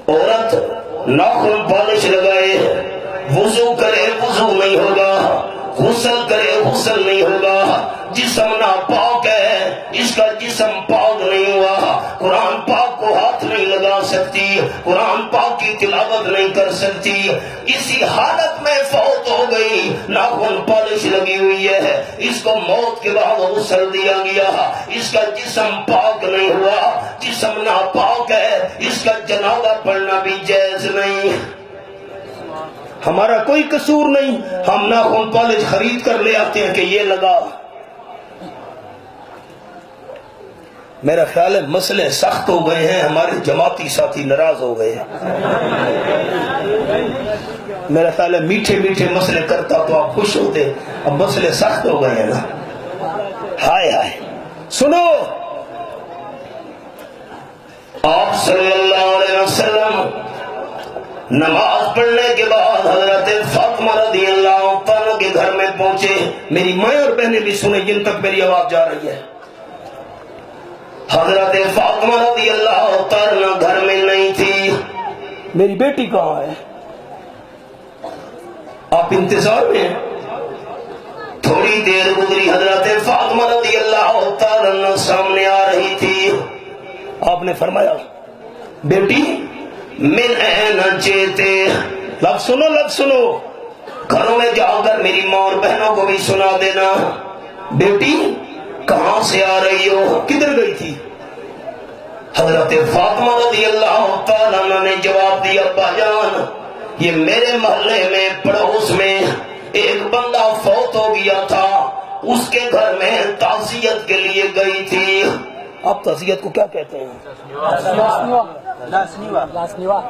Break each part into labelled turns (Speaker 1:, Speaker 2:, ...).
Speaker 1: عورت ناخن پالش لگائے وضو کرے وضو نہیں ہوگا، غسل کرے غسل نہیں ہوگا، جسم ناپاک ہے اس کا جسم پاک نہیں ہوا، قرآن پاک کو ہاتھ نہیں لگا سکتی، قرآن پاک کی تلاوت نہیں کر سکتی، اسی حالت میں فوت ہو گئی، ناخن پالش لگی ہوئی ہے، اس کو موت کے بعد غسل دیا گیا، اس کا جسم پاک نہیں ہوا، جسم ناپاک ہے، اس کا جنازہ پڑھنا بھی جائز نہیں۔ ہمارا کوئی قصور نہیں، ہم ناخن پالش خرید کر لے آتے ہیں کہ یہ لگا۔ میرا خیال ہے مسئلے سخت ہو گئے ہیں، ہمارے جماعتی ساتھی ناراض ہو گئے ہیں۔ میرا خیال ہے میٹھے میٹھے مسئلے کرتا تو آپ خوش ہوتے، اب مسئلے سخت ہو گئے ہیں نا۔ ہائے ہائے، سنو، آپ صلی اللہ علیہ وسلم نماز پڑھنے کے بعد حضرت فاطمہ رضی اللہ عنہ کے گھر میں پہنچے۔ میری مائیں اور بہنیں بھی سنیں جن تک میری آواز جا رہی ہے۔ حضرت فاطمہ رضی اللہ عنہ گھر میں نہیں تھی۔ میری بیٹی کہاں ہے؟ آپ انتظار میں ہیں؟ تھوڑی دیر گزری، حضرت فاطمہ رضی اللہ عنہ سامنے آ رہی تھی۔ آپ نے فرمایا، بیٹی من این جیتے، لفظ سنو لفظ سنو، گھروں میں جا کر میری ماں اور بہنوں کو بھی سنا دینا، بیٹی کہاں سے آ رہی ہو، کدھر گئی تھی؟ حضرت فاطمہ رضی اللہ تعالیٰ عنہ نے جواب دیا، ابا جان یہ میرے محلے میں پڑوس میں ایک بندہ فوت ہو گیا تھا، اس کے گھر میں تعزیت کے لیے گئی تھی۔ آپ تعزیت کو کیا کہتے ہیں؟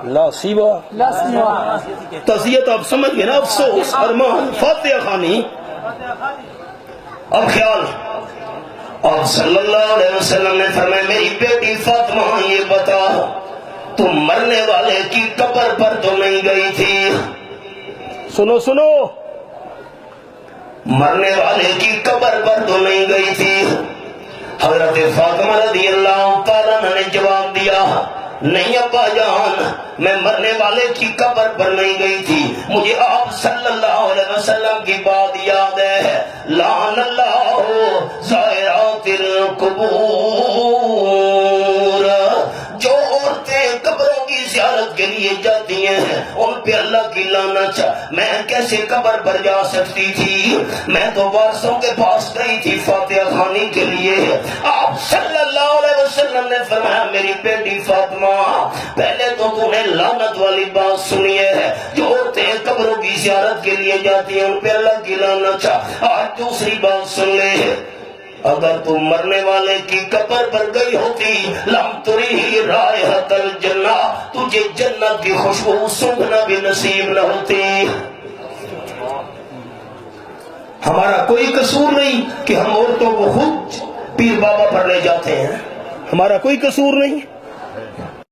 Speaker 1: لاسیوا۔ تعزیت آپ سمجھ گئے نا، افسوس، ارمان، فاتحہ خوانی۔ اب خیال، اور صلی اللہ علیہ وسلم نے فرمایا، میری بیٹی فاطمہ یہ بتا، تم مرنے والے کی قبر پر تو نہیں گئی تھی؟ سنو سنو، مرنے والے کی قبر پر تو نہیں گئی تھی؟ حضرت فاطمہ رضی اللہ تعالیٰ نے جواب دیا، نہیں ابا جان میں مرنے والے کی قبر پر نہیں گئی تھی، مجھے آپ صلی اللہ علیہ وسلم کی بات یاد ہے، لعن اللہ زائرات القبور، جو عورتیں قبروں کی زیارت کے لیے جاتی ہیں ان پہ اللہ کی لعنت۔ میں کیسے قبر پر جا سکتی تھی؟ میں تو وارثوں کے پاس گئی تھی فاتحہ خوانی کے لیے۔ آپ صلی اللہ علیہ وسلم نے فرمایا، میری بیٹی فاطمہ پہلے تو تم نے لعنت والی بات سنی ہے، جو عورتیں قبروں کی زیارت کے لیے جاتی ہیں ان پہ اللہ کی لعنت۔ آج دوسری بات سن لے، اگر تم مرنے والے کی قبر پر گئی ہوتی، لم تری رائحۃ الجنہ، تجھے جنت کی خوشبو سونگھنا بھی نصیب نہ ہوتی۔ ہمارا کوئی قصور نہیں کہ ہم عورتوں کو خود پیر بابا پر لے جاتے ہیں، ہمارا کوئی قصور نہیں۔